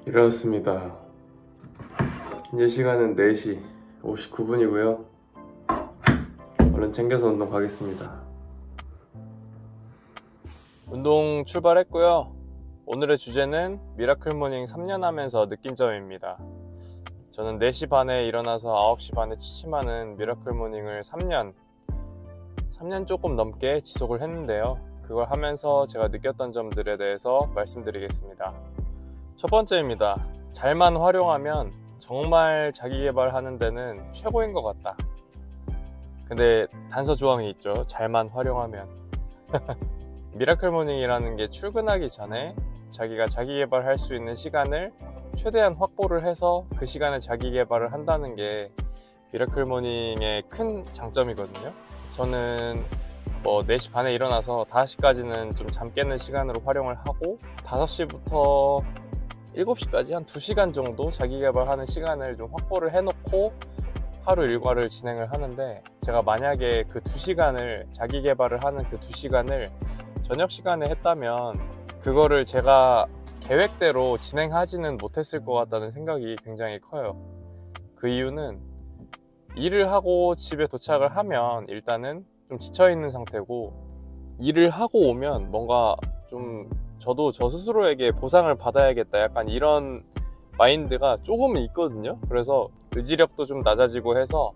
일어났습니다. 현재 시간은 4시 59분이고요. 얼른 챙겨서 운동 가겠습니다. 운동 출발했고요. 오늘의 주제는 미라클 모닝 3년 하면서 느낀 점입니다. 저는 4시 반에 일어나서 9시 반에 취침하는 미라클 모닝을 3년 조금 넘게 지속을 했는데요. 그걸 하면서 제가 느꼈던 점들에 대해서 말씀드리겠습니다. 첫 번째입니다. 잘만 활용하면 정말 자기 개발하는 데는 최고인 것 같다. 근데 단서 조항이 있죠. 잘만 활용하면. 미라클 모닝이라는 게 출근하기 전에 자기가 자기 개발할 수 있는 시간을 최대한 확보를 해서 그 시간에 자기 개발을 한다는 게 미라클 모닝의 큰 장점이거든요. 저는 4시 반에 일어나서 5시까지는 좀 잠 깨는 시간으로 활용을 하고 5시부터 7시까지 한 2시간 정도 자기 개발하는 시간을 좀 확보를 해놓고 하루 일과를 진행을 하는데, 제가 만약에 그 2시간을 자기 개발을 하는 그 2시간을 저녁 시간에 했다면 그거를 제가 계획대로 진행하지는 못했을 것 같다는 생각이 굉장히 커요. 그 이유는 일을 하고 집에 도착을 하면 일단은 좀 지쳐있는 상태고, 일을 하고 오면 뭔가 좀 저도 저 스스로에게 보상을 받아야겠다, 약간 이런 마인드가 조금 있거든요. 그래서 의지력도 좀 낮아지고 해서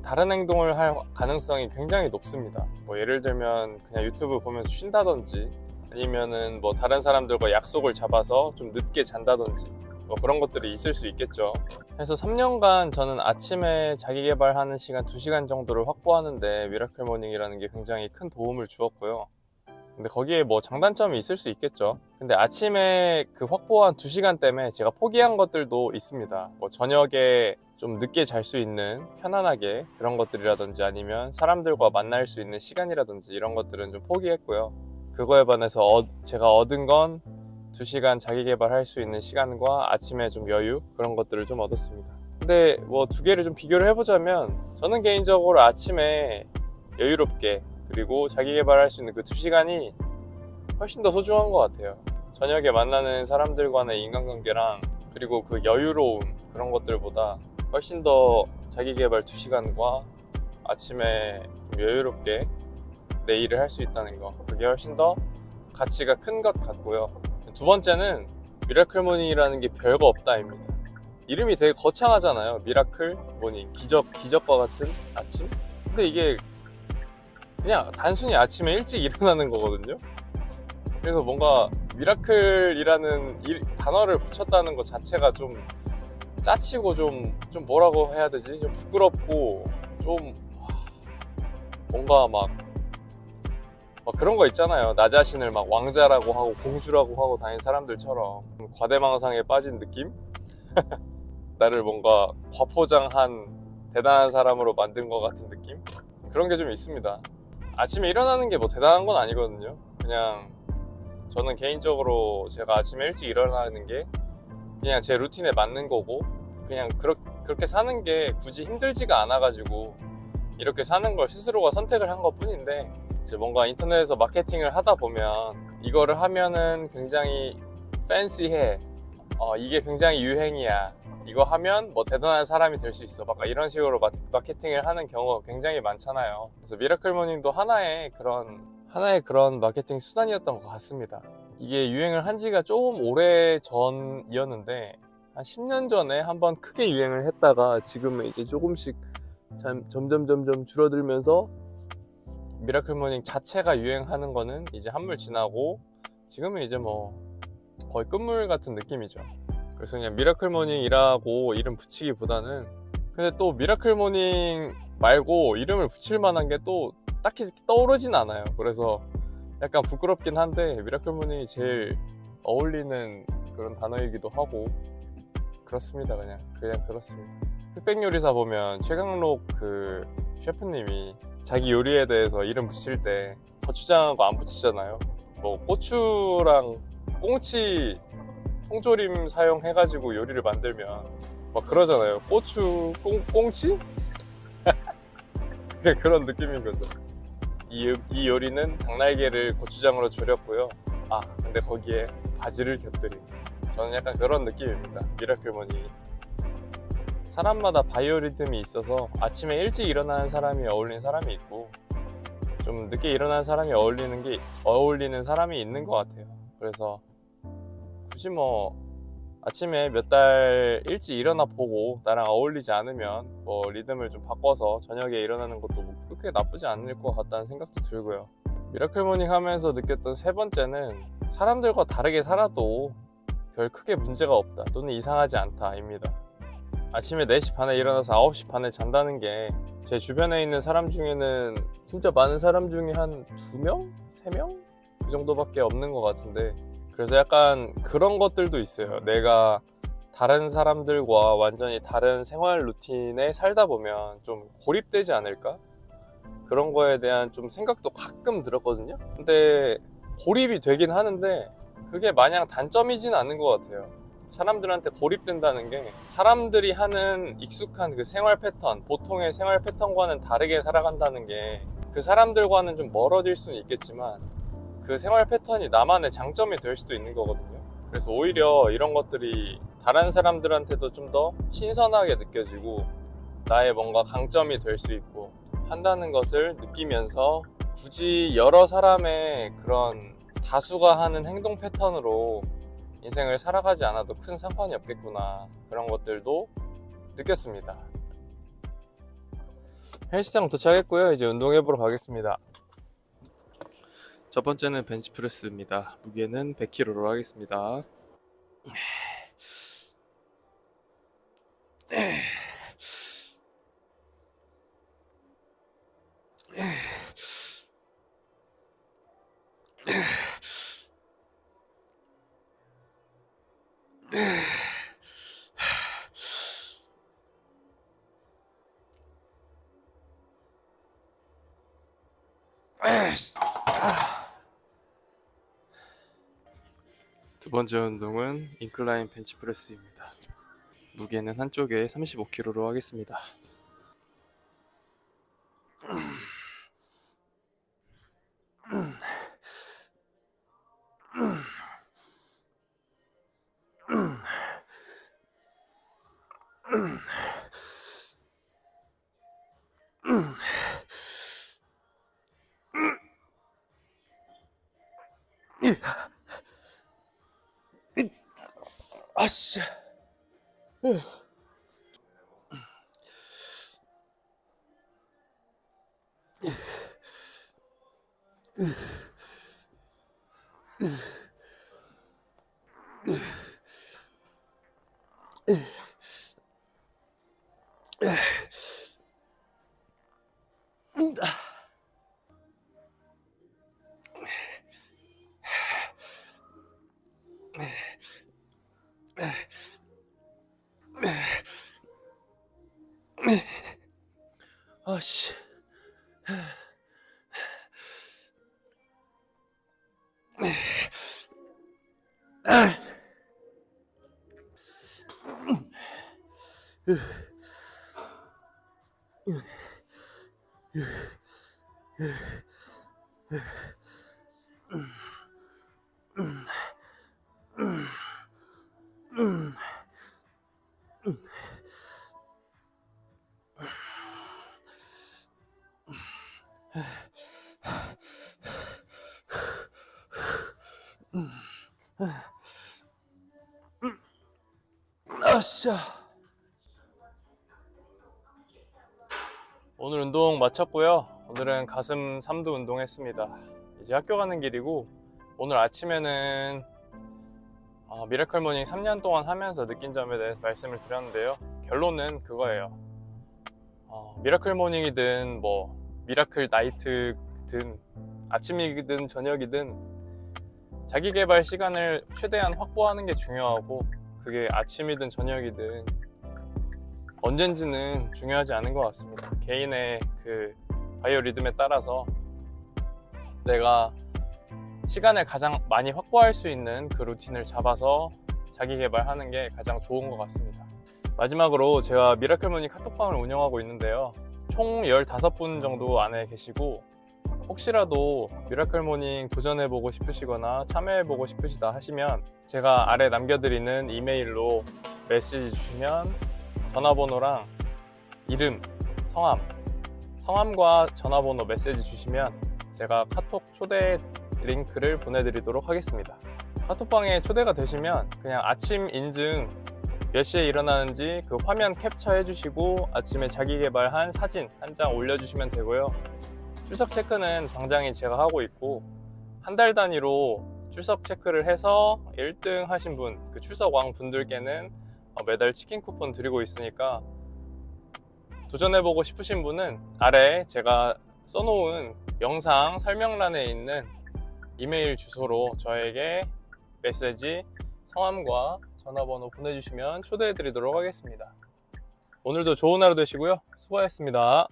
다른 행동을 할 가능성이 굉장히 높습니다. 예를 들면 그냥 유튜브 보면서 쉰다든지, 아니면은 다른 사람들과 약속을 잡아서 좀 늦게 잔다든지 그런 것들이 있을 수 있겠죠. 그래서 3년간 저는 아침에 자기 개발하는 시간 2시간 정도를 확보하는데 미라클 모닝이라는 게 굉장히 큰 도움을 주었고요. 근데 거기에 장단점이 있을 수 있겠죠. 근데 아침에 그 확보한 2시간 때문에 제가 포기한 것들도 있습니다. 저녁에 좀 늦게 잘 수 있는 편안하게 그런 것들이라든지, 아니면 사람들과 만날 수 있는 시간이라든지 이런 것들은 좀 포기했고요. 그거에 반해서 제가 얻은 건 2시간 자기 개발할 수 있는 시간과 아침에 좀 여유, 그런 것들을 좀 얻었습니다. 근데 두 개를 좀 비교를 해보자면, 저는 개인적으로 아침에 여유롭게 그리고 자기 개발할 수 있는 그 2시간이 훨씬 더 소중한 것 같아요. 저녁에 만나는 사람들과의 인간관계랑 그리고 그 여유로움, 그런 것들보다 훨씬 더 자기 개발 2시간과 아침에 좀 여유롭게 내 일을 할 수 있다는 거, 그게 훨씬 더 가치가 큰 것 같고요. 두 번째는 미라클 모닝이라는 게 별거 없다입니다. 이름이 되게 거창하잖아요. 미라클 모닝, 기적과 같은 아침. 근데 이게 그냥 단순히 아침에 일찍 일어나는 거거든요. 그래서 뭔가 미라클이라는 단어를 붙였다는 것 자체가 좀 짜치고 좀 뭐라고 해야 되지? 좀 부끄럽고 좀 뭔가 막 그런 거 있잖아요. 나 자신을 막 왕자라고 하고 공주라고 하고 다니는 사람들처럼 과대망상에 빠진 느낌? 나를 뭔가 과포장한 대단한 사람으로 만든 것 같은 느낌? 그런 게 좀 있습니다. 아침에 일어나는 게 대단한 건 아니거든요. 그냥 저는 개인적으로 제가 아침에 일찍 일어나는 게 그냥 제 루틴에 맞는 거고, 그냥 그렇게 사는 게 굳이 힘들지가 않아가지고 이렇게 사는 걸 스스로가 선택을 한 것 뿐인데, 이제 뭔가 인터넷에서 마케팅을 하다 보면 이거를 하면은 굉장히 팬시해, 이게 굉장히 유행이야, 이거 하면 대단한 사람이 될 수 있어, 막 이런 식으로 마케팅을 하는 경우가 굉장히 많잖아요. 그래서 미라클 모닝도 하나의 그런 마케팅 수단이었던 것 같습니다. 이게 유행을 한 지가 조금 오래 전이었는데, 한 10년 전에 한번 크게 유행을 했다가 지금은 이제 조금씩 점점 줄어들면서 미라클 모닝 자체가 유행하는 거는 이제 한물 지나고, 지금은 이제 거의 끝물 같은 느낌이죠. 그래서 그냥 미라클 모닝이라고 이름 붙이기보다는, 근데 또 미라클 모닝 말고 이름을 붙일 만한 게 또 딱히 떠오르진 않아요. 그래서 약간 부끄럽긴 한데 미라클 모닝이 제일 어울리는 그런 단어이기도 하고, 그렇습니다. 그냥 그렇습니다. 흑백요리사 보면 최강록 그 셰프님이 자기 요리에 대해서 이름 붙일 때 고추장하고 안 붙이잖아요. 고추랑 꽁치 통조림 사용해가지고 요리를 만들면 그러잖아요. 고추 꽁치? 그런 느낌인 거죠. 이 요리는 닭날개를 고추장으로 졸였고요. 근데 거기에 바지를 곁들인 저는 약간 그런 느낌입니다. 미라클 모닝이. 사람마다 바이오리듬이 있어서 아침에 일찍 일어나는 사람이 어울리는 사람이 있고, 좀 늦게 일어나는 사람이 어울리는 사람이 있는 것 같아요. 그래서 굳이 뭐 아침에 몇 달 일찍 일어나 보고 나랑 어울리지 않으면 뭐 리듬을 좀 바꿔서 저녁에 일어나는 것도 뭐 그렇게 나쁘지 않을 것 같다는 생각도 들고요. 미라클 모닝 하면서 느꼈던 세 번째는 사람들과 다르게 살아도 별 크게 문제가 없다 또는 이상하지 않다입니다. 아침에 4시 반에 일어나서 9시 반에 잔다는 게 제 주변에 있는 사람 중에는 진짜 많은 사람 중에 한 2명? 3명? 그 정도밖에 없는 것 같은데, 그래서 약간 그런 것들도 있어요. 내가 다른 사람들과 완전히 다른 생활 루틴에 살다 보면 좀 고립되지 않을까? 그런 거에 대한 좀 생각도 가끔 들었거든요. 근데 고립이 되긴 하는데 그게 마냥 단점이진 않은 것 같아요. 사람들한테 고립된다는 게 사람들이 하는 익숙한 그 생활 패턴, 보통의 생활 패턴과는 다르게 살아간다는 게 그 사람들과는 좀 멀어질 수는 있겠지만 그 생활 패턴이 나만의 장점이 될 수도 있는 거거든요. 그래서 오히려 이런 것들이 다른 사람들한테도 좀 더 신선하게 느껴지고 나의 뭔가 강점이 될 수 있고 한다는 것을 느끼면서 굳이 여러 사람의 그런 다수가 하는 행동 패턴으로 인생을 살아가지 않아도 큰 상관이 없겠구나, 그런 것들도 느꼈습니다. 헬스장 도착했고요. 이제 운동해보러 가겠습니다. 첫 번째는 벤치프레스입니다. 무게는 100kg로 하겠습니다. 두 번째 운동은 인클라인 벤치프레스입니다. 무게는 한쪽에 35kg로 하겠습니다. 아씨. 아씨. 아싸. 오늘 운동 마쳤고요. 오늘은 가슴 3두 운동했습니다. 이제 학교 가는 길이고, 오늘 아침에는 미라클 모닝 3년 동안 하면서 느낀 점에 대해서 말씀을 드렸는데요. 결론은 그거예요. 미라클 모닝이든 뭐 미라클 나이트든 아침이든 저녁이든 자기 개발 시간을 최대한 확보하는 게 중요하고, 그게 아침이든 저녁이든 언젠지는 중요하지 않은 것 같습니다. 개인의 그 바이오 리듬에 따라서 내가 시간을 가장 많이 확보할 수 있는 그 루틴을 잡아서 자기 개발하는 게 가장 좋은 것 같습니다. 마지막으로 제가 미라클 모닝 카톡방을 운영하고 있는데요. 총 15분 정도 안에 계시고 혹시라도 미라클 모닝 도전해보고 싶으시거나 참여해보고 싶으시다 하시면 제가 아래 남겨드리는 이메일로 메시지 주시면 전화번호랑 이름, 성함과 전화번호 메시지 주시면 제가 카톡 초대 링크를 보내드리도록 하겠습니다. 카톡방에 초대가 되시면 그냥 아침 인증 몇 시에 일어나는지 그 화면 캡처해 주시고 아침에 자기 개발한 사진 한 장 올려주시면 되고요. 출석 체크는 당장에 제가 하고 있고 한 달 단위로 출석 체크를 해서 1등 하신 분, 그 출석왕 분들께는 매달 치킨 쿠폰 드리고 있으니까 도전해보고 싶으신 분은 아래 제가 써놓은 영상 설명란에 있는 이메일 주소로 저에게 메시지, 성함과 전화번호 보내주시면 초대해드리도록 하겠습니다. 오늘도 좋은 하루 되시고요. 수고하셨습니다.